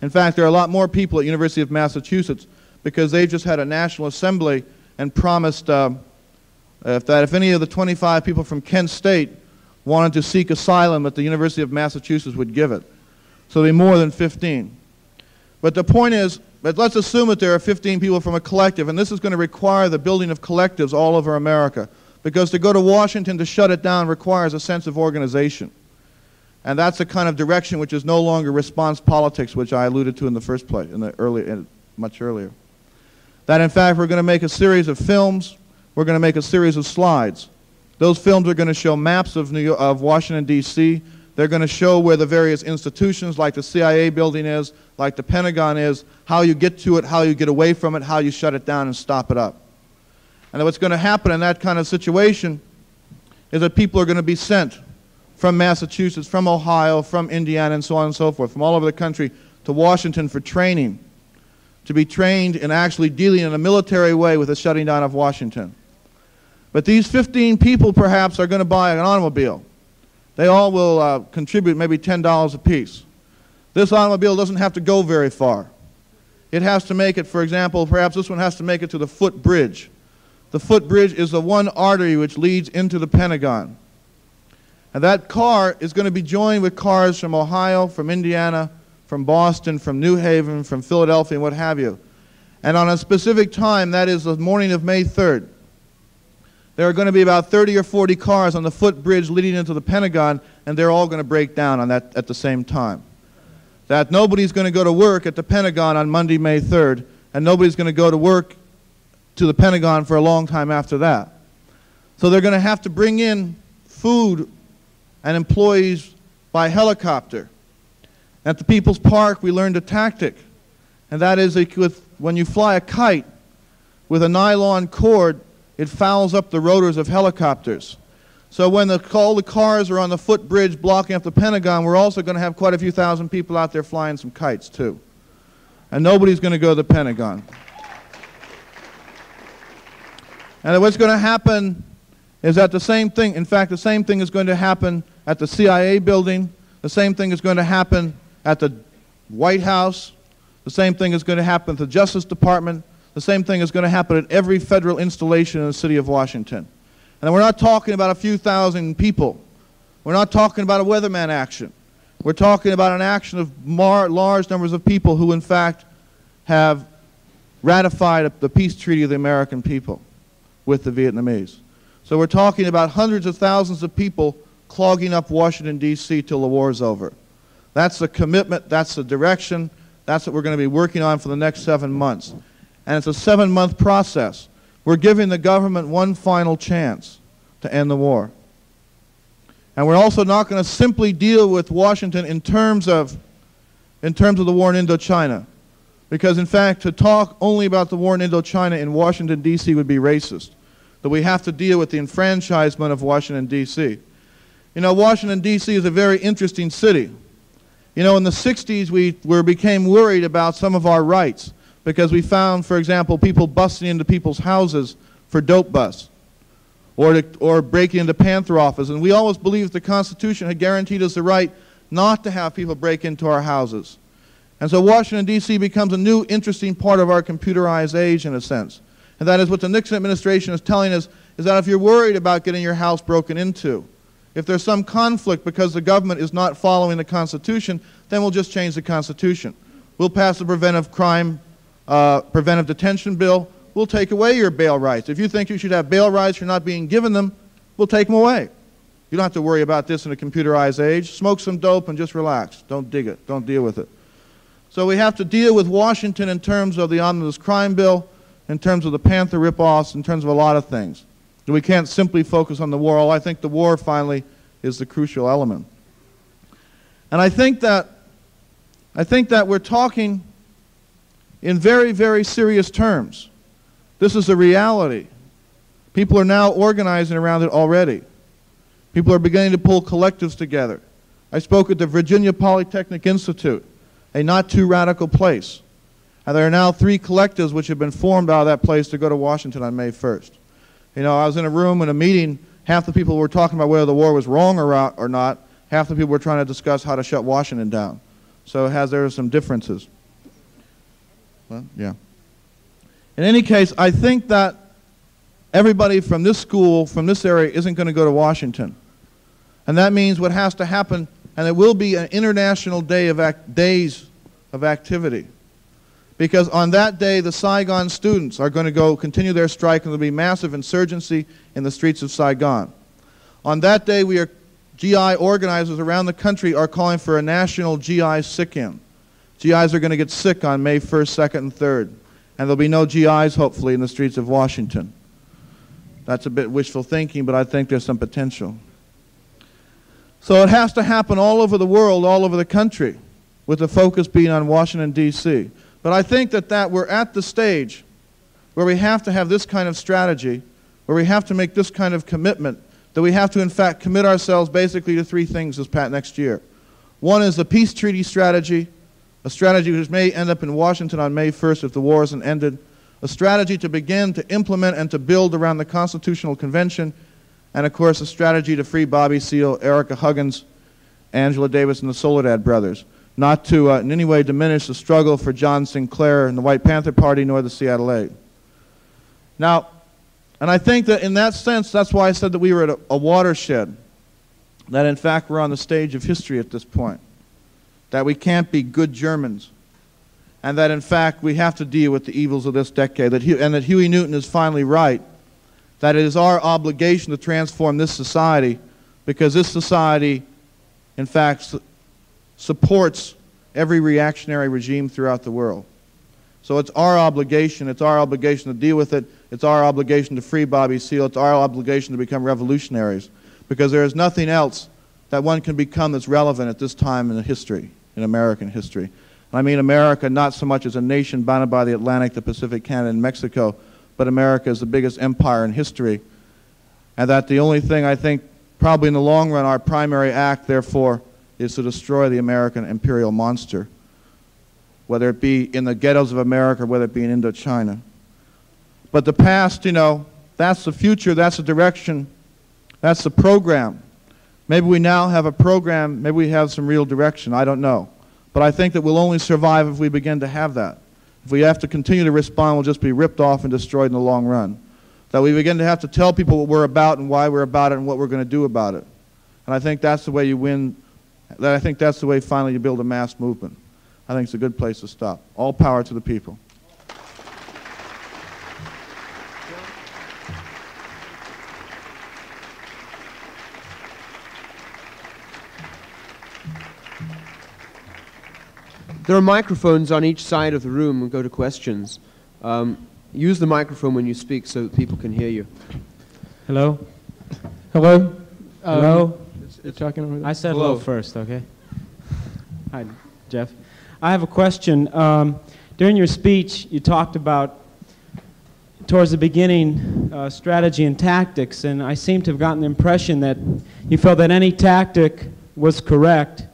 In fact, there are a lot more people at the University of Massachusetts, because they just had a National Assembly and promised if any of the 25 people from Kent State wanted to seek asylum at the University of Massachusetts would give it. So there'll be more than 15. But the point is, let's assume that there are 15 people from a collective, and this is going to require the building of collectives all over America, because to go to Washington to shut it down requires a sense of organization. And that's the kind of direction which is no longer response politics, which I alluded to in the first place, much earlier. That in fact we're going to make a series of films. We're going to make a series of slides. Those films are going to show maps of Washington, D.C. They're going to show where the various institutions, like the CIA building is, like the Pentagon is, how you get to it, how you get away from it, how you shut it down and stop it up. And what's going to happen in that kind of situation is that people are going to be sent from Massachusetts, from Ohio, from Indiana, and so on and so forth, from all over the country to Washington for training, to be trained in actually dealing in a military way with the shutting down of Washington. But these 15 people perhaps are going to buy an automobile. They all will contribute maybe $10 apiece. This automobile doesn't have to go very far. It has to make it, for example, perhaps this one has to make it to the footbridge. The footbridge is the one artery which leads into the Pentagon. And that car is going to be joined with cars from Ohio, from Indiana, from Boston, from New Haven, from Philadelphia, and what have you. And on a specific time, that is the morning of May 3rd, there are going to be about 30 or 40 cars on the footbridge leading into the Pentagon, and they're all going to break down on that at the same time. That nobody's going to go to work at the Pentagon on Monday, May 3rd, and nobody's going to go to work to the Pentagon for a long time after that. So they're going to have to bring in food and employees by helicopter. At the People's Park, we learned a tactic, and that is when you fly a kite with a nylon cord, it fouls up the rotors of helicopters. So when all the cars are on the footbridge blocking up the Pentagon, we're also going to have quite a few thousand people out there flying some kites too. And nobody's going to go to the Pentagon. And what's going to happen is that the same thing, in fact, the same thing is going to happen at the CIA building, the same thing is going to happen at the White House, the same thing is going to happen at the Justice Department, the same thing is going to happen at every federal installation in the city of Washington. And we're not talking about a few thousand people. We're not talking about a weatherman action. We're talking about an action of large numbers of people who, in fact, have ratified the peace treaty of the American people with the Vietnamese. So we're talking about hundreds of thousands of people clogging up Washington, D.C. till the war's over. That's the commitment, that's the direction, that's what we're going to be working on for the next 7 months. And it's a 7-month process. We're giving the government one final chance to end the war. And we're also not going to simply deal with Washington in terms of the war in Indochina. Because in fact, to talk only about the war in Indochina in Washington, D.C. would be racist. That we have to deal with the enfranchisement of Washington, D.C. You know, Washington, D.C. is a very interesting city. You know, in the 60s, we became worried about some of our rights. because we found, for example, people busting into people's houses for dope busts, or breaking into Panther offices. And we always believed the Constitution had guaranteed us the right not to have people break into our houses. And so Washington, D.C. becomes a new interesting part of our computerized age in a sense. And that is what the Nixon administration is telling us, is that if you're worried about getting your house broken into, if there's some conflict because the government is not following the Constitution, then we'll just change the Constitution. We'll pass the preventive detention bill. We'll take away your bail rights. If you think you should have bail rights, you're not being given them, we'll take them away. You don't have to worry about this in a computerized age. Smoke some dope and just relax. Don't dig it. Don't deal with it. So we have to deal with Washington in terms of the omnibus crime bill, in terms of the Panther ripoffs, in terms of a lot of things. We can't simply focus on the war. Although I think the war finally is the crucial element. And I think that we're talking in very, very serious terms. This is a reality. People are now organizing around it already. People are beginning to pull collectives together. I spoke at the Virginia Polytechnic Institute, a not too radical place. And there are now 3 collectives which have been formed out of that place to go to Washington on May 1st. You know, I was in a room in a meeting, half the people were talking about whether the war was wrong or not, half the people were trying to discuss how to shut Washington down. So there are some differences. Well, yeah. In any case, I think that everybody from this school, from this area, isn't going to go to Washington. And that means what has to happen, and it will be an international day of days of activity. Because on that day, the Saigon students are going to continue their strike, and there will be massive insurgency in the streets of Saigon. On that day, GI organizers around the country are calling for a national GI sick-in. GIs are going to get sick on May 1st, 2nd, and 3rd. And there'll be no GIs, hopefully, in the streets of Washington. That's a bit wishful thinking, but I think there's some potential. So it has to happen all over the world, all over the country, with the focus being on Washington, D.C. But I think that we're at the stage where we have to have this kind of strategy, where we have to make this kind of commitment, that we have to, in fact, commit ourselves basically to 3 things next year. One is the peace treaty strategy, a strategy which may end up in Washington on May 1st if the war isn't ended, a strategy to begin to implement and to build around the Constitutional Convention, and of course a strategy to free Bobby Seale, Erica Huggins, Angela Davis, and the Soledad brothers, not to in any way diminish the struggle for John Sinclair and the White Panther Party nor the Seattle 8. Now, and I think that in that sense, that's why I said that we were at a watershed, that in fact we're on the stage of history at this point, that we can't be good Germans, and that in fact we have to deal with the evils of this decade, and that Huey Newton is finally right, that it is our obligation to transform this society, because this society in fact supports every reactionary regime throughout the world. So it's our obligation to deal with it, it's our obligation to free Bobby Seale, it's our obligation to become revolutionaries, because there is nothing else that one can become that's relevant at this time in history, in American history. And I mean America not so much as a nation bounded by the Atlantic, the Pacific, Canada, and Mexico, but America is the biggest empire in history, and that the only thing I think probably in the long run our primary act, therefore, is to destroy the American imperial monster, whether it be in the ghettos of America or whether it be in Indochina. But the past, you know, that's the future, that's the direction, that's the program. Maybe we now have a program, maybe we have some real direction, I don't know. But I think that we'll only survive if we begin to have that. If we have to continue to respond, we'll just be ripped off and destroyed in the long run. That we begin to have to tell people what we're about and why we're about it and what we're going to do about it. And I think that's the way you win. I think that's the way finally you build a mass movement. I think it's a good place to stop. All power to the people. There are microphones on each side of the room and go to questions. Use the microphone when you speak so that people can hear you. Hello? Hello? Hello? You're talking over there? I said Hello. hello first, okay? Hi, Jeff. I have a question. During your speech, you talked about, towards the beginning, strategy and tactics, and I seem to have gotten the impression that you felt that any tactic was correct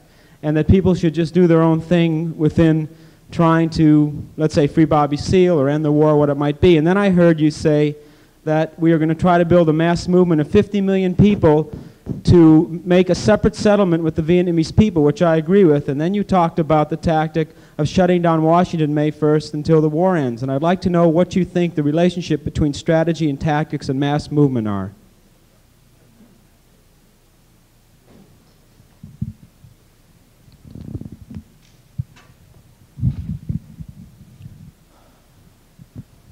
and that people should just do their own thing within trying to, let's say, free Bobby Seale or end the war, what it might be. And then I heard you say that we are going to try to build a mass movement of 50 million people to make a separate settlement with the Vietnamese people, which I agree with. And then you talked about the tactic of shutting down Washington May 1st until the war ends. And I'd like to know what you think the relationship between strategy and tactics and mass movement are.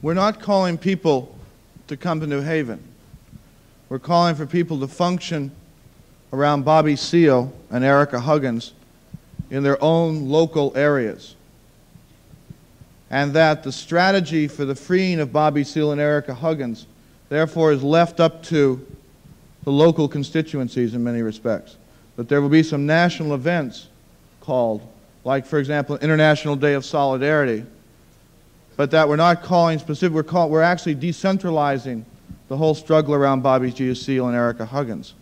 We're not calling people to come to New Haven. We're calling for people to function around Bobby Seale and Erica Huggins in their own local areas. And that the strategy for the freeing of Bobby Seale and Erica Huggins, therefore, is left up to the local constituencies in many respects. That there will be some national events called, like, for example, International Day of Solidarity, but that we're not calling specific, we're actually decentralizing the whole struggle around Bobby G. Seale and Erica Huggins.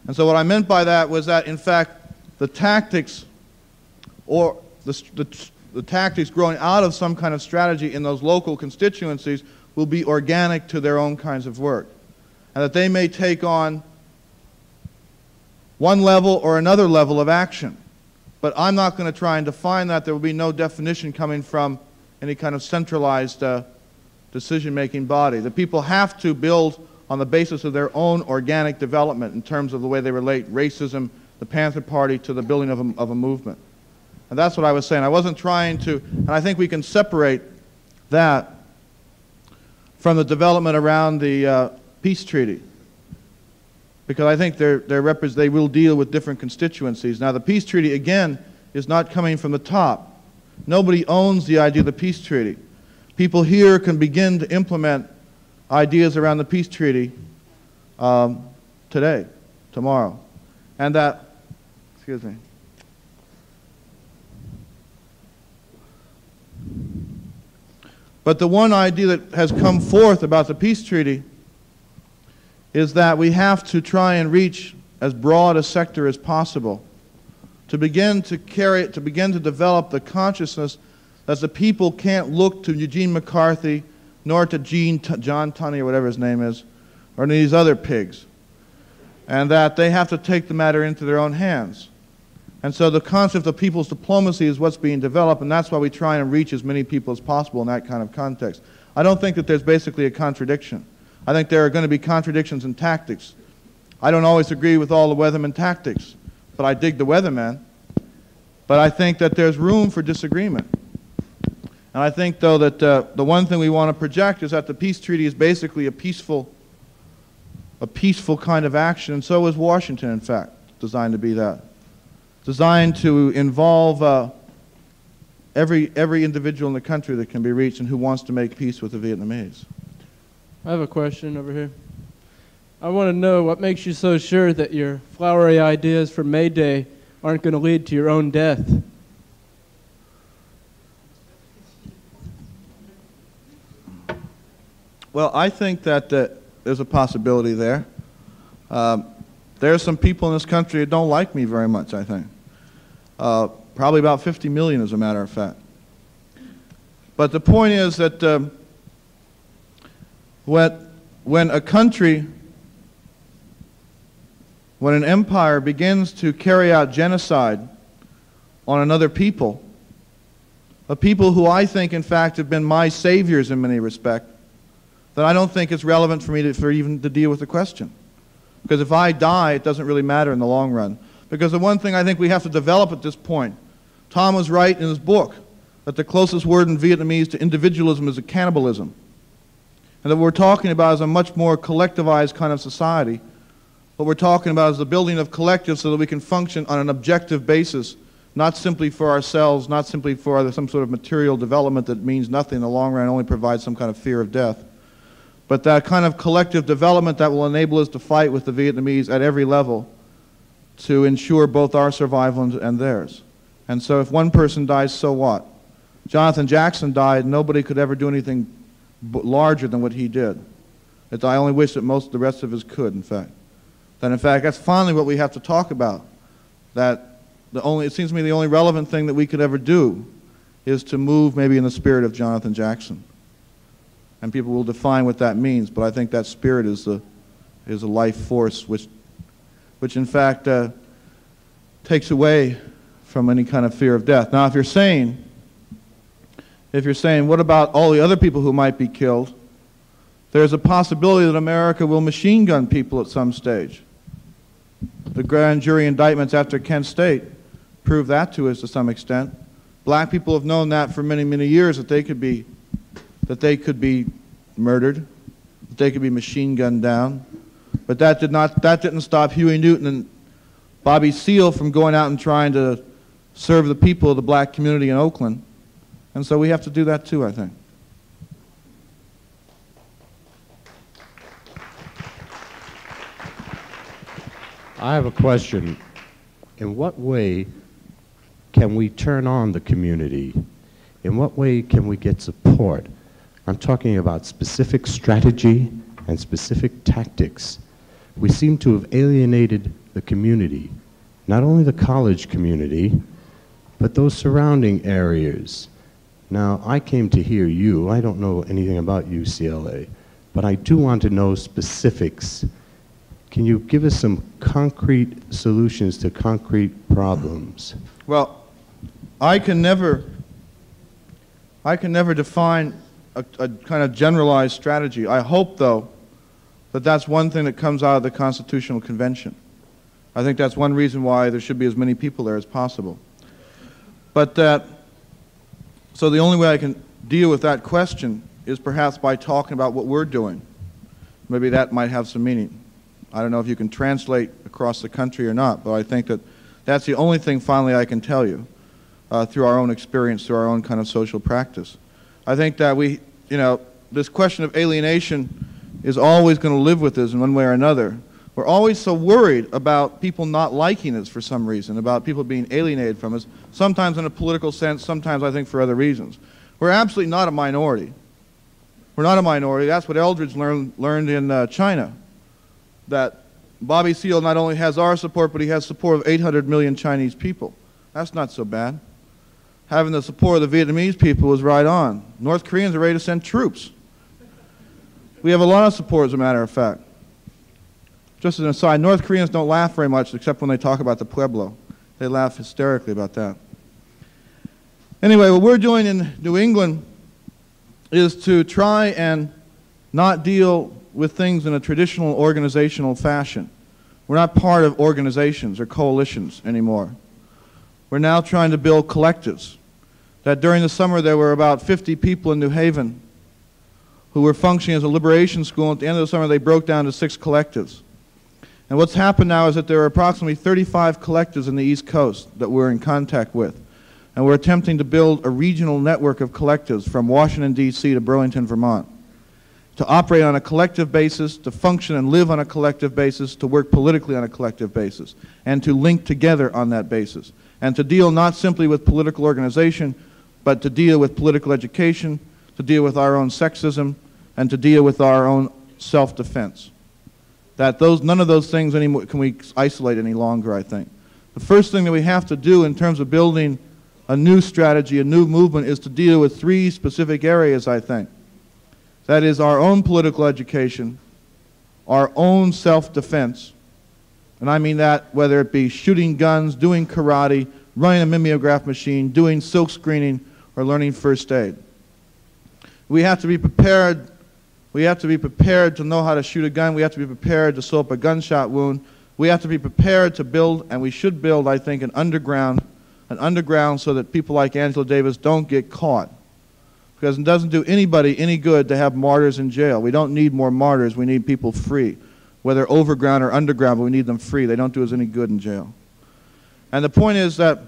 And so what I meant by that was that, in fact, the tactics, or the tactics growing out of some kind of strategy in those local constituencies will be organic to their own kinds of work. And that they may take on one level or another level of action. But I'm not going to try and define that. There will be no definition coming from any kind of centralized decision-making body. The people have to build on the basis of their own organic development in terms of the way they relate racism, the Panther Party, to the building of a movement. And that's what I was saying. I wasn't trying to, and I think we can separate that from the development around the peace treaty, because I think they will deal with different constituencies. Now, the peace treaty, again, is not coming from the top. Nobody owns the idea of the peace treaty. People here can begin to implement ideas around the peace treaty today, tomorrow. And that, excuse me. But the one idea that has come forth about the peace treaty is that we have to try and reach as broad a sector as possible to begin to develop the consciousness that the people can't look to Eugene McCarthy nor to John Tunney or whatever his name is, or any of these other pigs, and that they have to take the matter into their own hands. And so the concept of people's diplomacy is what's being developed, and that's why we try and reach as many people as possible in that kind of context. I don't think that there's basically a contradiction. I think there are going to be contradictions in tactics. I don't always agree with all the Weatherman tactics, but I dig the Weatherman. But I think that there's room for disagreement. And I think, though, that the one thing we want to project is that the peace treaty is basically a peaceful kind of action, and so is Washington, in fact, designed to be that. Designed to involve every individual in the country that can be reached and who wants to make peace with the Vietnamese. I have a question over here. I want to know what makes you so sure that your flowery ideas for May Day aren't going to lead to your own death. Well, I think that there's a possibility there. There are some people in this country that don't like me very much, I think. Probably about 50 million, as a matter of fact. But the point is that when a country, when an empire begins to carry out genocide on another people, a people who I think, in fact, have been my saviors in many respects, then I don't think it's relevant for me even to deal with the question. Because if I die, it doesn't really matter in the long run. Because the one thing I think we have to develop at this point, Tom was right in his book, that the closest word in Vietnamese to individualism is a cannibalism. And that what we're talking about is a much more collectivized kind of society. What we're talking about is the building of collectives so that we can function on an objective basis, not simply for ourselves, not simply for some sort of material development that means nothing in the long run, only provides some kind of fear of death. But that kind of collective development that will enable us to fight with the Vietnamese at every level to ensure both our survival and theirs. And so if one person dies, so what? Jonathan Jackson died, nobody could ever do anything larger than what he did. I only wish that the rest of us could, in fact. That, in fact, that's finally what we have to talk about. That it seems to me the only relevant thing that we could ever do is to move maybe in the spirit of Jonathan Jackson. And people will define what that means, but I think that spirit is a life force which in fact takes away from any kind of fear of death. Now, if you're saying, what about all the other people who might be killed? There's a possibility that America will machine gun people at some stage. The grand jury indictments after Kent State prove that to us to some extent. Black people have known that for many, many years, that they could be murdered, that they could be machine gunned down. But that didn't stop Huey Newton and Bobby Seale from going out and trying to serve the people of the black community in Oakland. And so we have to do that too, I think. I have a question. In what way can we turn on the community? In what way can we get support? I'm talking about specific strategy and specific tactics. We seem to have alienated the community, not only the college community, but those surrounding areas. Now, I came to hear you. I don't know anything about UCLA, but I do want to know specifics. Can you give us some concrete solutions to concrete problems? Well, I can never define a kind of generalized strategy. I hope, though, that that's one thing that comes out of the Constitutional Convention. I think that's one reason why there should be as many people there as possible. But so the only way I can deal with that question is perhaps by talking about what we're doing. Maybe that might have some meaning. I don't know if you can translate across the country or not, but I think that that's the only thing finally I can tell you through our own experience, through our own kind of social practice. I think that this question of alienation is always going to live with us in one way or another. We're always so worried about people not liking us for some reason, about people being alienated from us, sometimes in a political sense, sometimes I think for other reasons. We're absolutely not a minority. We're not a minority. That's what Eldridge learned in China, that Bobby Seale not only has our support, but he has support of 800 million Chinese people. That's not so bad. Having the support of the Vietnamese people is right on. North Koreans are ready to send troops. We have a lot of support, as a matter of fact. Just as an aside, North Koreans don't laugh very much except when they talk about the Pueblo. They laugh hysterically about that. Anyway, what we're doing in New England is to try and not deal with things in a traditional organizational fashion. We're not part of organizations or coalitions anymore. We're now trying to build collectives. That during the summer there were about 50 people in New Haven who were functioning as a liberation school. At the end of the summer they broke down to 6 collectives. And what's happened now is that there are approximately 35 collectives in the East Coast that we're in contact with. And we're attempting to build a regional network of collectives from Washington, D.C. to Burlington, Vermont, to operate on a collective basis, to function and live on a collective basis, to work politically on a collective basis, and to link together on that basis. And to deal not simply with political organization, but to deal with political education, to deal with our own sexism, and to deal with our own self-defense. That none of those things anymore can we isolate any longer, I think. The first thing that we have to do in terms of building a new strategy, a new movement, is to deal with 3 specific areas, I think. That is our own political education, our own self-defense, and I mean that whether it be shooting guns, doing karate, running a mimeograph machine, doing silk screening, or learning first aid. We have to be prepared. We have to be prepared to know how to shoot a gun. We have to be prepared to sew up a gunshot wound. We have to be prepared to build, and we should build, I think, an underground so that people like Angela Davis don't get caught. Because it doesn't do anybody any good to have martyrs in jail. We don't need more martyrs. We need people free, whether overground or underground, but we need them free. They don't do us any good in jail. And the point is that,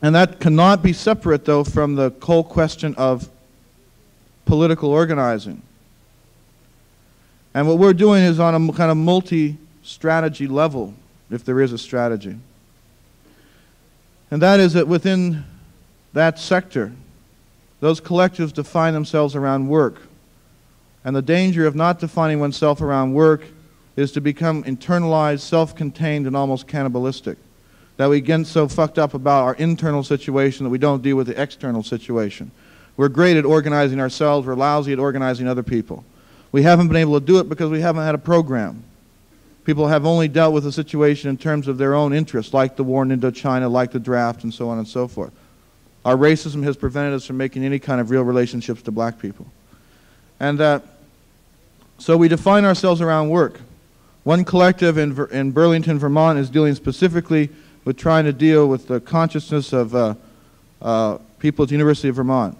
and that cannot be separate, though, from the whole question of political organizing. And what we're doing is on a kind of multi-strategy level, if there is a strategy. And that is that within that sector, those collectives define themselves around work. And the danger of not defining oneself around work is to become internalized, self-contained, and almost cannibalistic. that we get so fucked up about our internal situation that we don't deal with the external situation. We're great at organizing ourselves. We're lousy at organizing other people. We haven't been able to do it because we haven't had a program. People have only dealt with the situation in terms of their own interests, like the war in Indochina, like the draft, and so on and so forth. Our racism has prevented us from making any kind of real relationships to black people. And so we define ourselves around work. One collective in Burlington, Vermont is dealing specifically with trying to deal with the consciousness of people at the University of Vermont.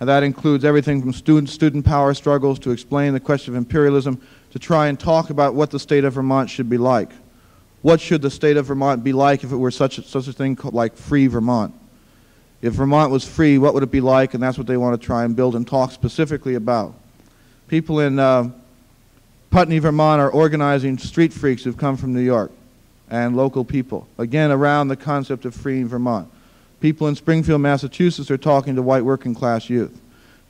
And that includes everything from student power struggles to explain the question of imperialism, to try and talk about what the state of Vermont should be like. What should the state of Vermont be like if it were such a thing like free Vermont? If Vermont was free, what would it be like? And that's what they want to try and build and talk specifically about. People in Putney, Vermont are organizing street freaks who've come from New York and local people, again, around the concept of freeing Vermont. People in Springfield, Massachusetts are talking to white working class youth.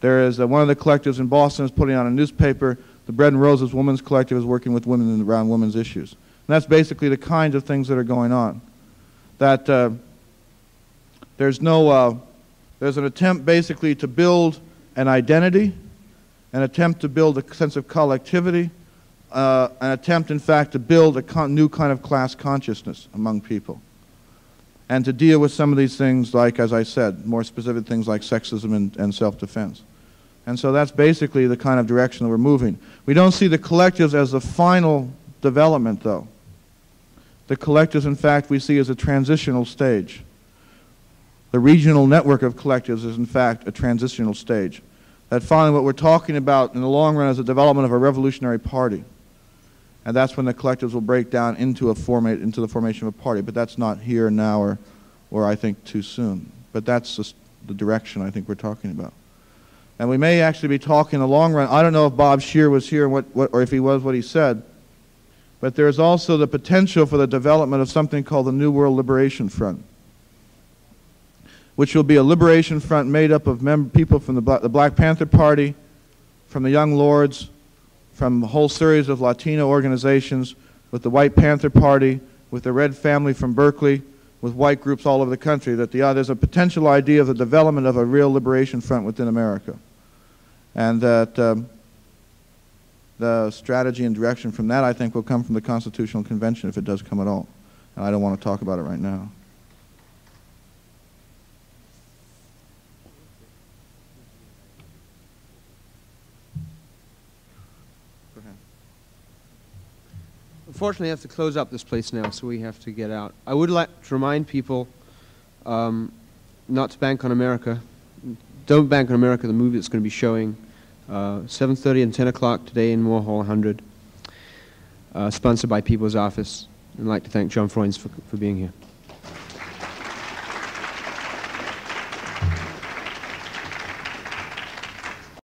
There is one of the collectives in Boston is putting on a newspaper. The Bread and Roses Women's Collective is working with women around women's issues. And that's basically the kinds of things that are going on. That there's an attempt basically to build an identity, an attempt to build a sense of collectivity, an attempt, in fact, to build a new kind of class consciousness among people, and to deal with some of these things like, as I said, more specific things like sexism and self-defense. And so that's basically the kind of direction that we're moving. We don't see the collectives as the final development, though. The collectives, in fact, we see as a transitional stage. The regional network of collectives is, in fact, a transitional stage. That finally what we're talking about in the long run is the development of a revolutionary party. And that's when the collectives will break down into the formation of a party. But that's not here now or I think too soon. But that's just the direction I think we're talking about. And we may actually be talking in the long run. I don't know if Bob Scheer was here or if he was what he said. But there's also the potential for the development of something called the New World Liberation Front, which will be a liberation front made up of people from the Black Panther Party, from the Young Lords, from a whole series of Latino organizations, with the White Panther Party, with the Red Family from Berkeley, with white groups all over the country, that there's a potential idea of the development of a real liberation front within America. And that the strategy and direction from that, I think, will come from the Constitutional Convention if it does come at all. And I don't want to talk about it right now. Unfortunately, I have to close up this place now, so we have to get out. I would like to remind people not to bank on America. Don't bank on America, the movie that's going to be showing 7:30 and 10 o'clock today in Moore Hall 100, sponsored by People's Office. I'd like to thank John Froines for being here.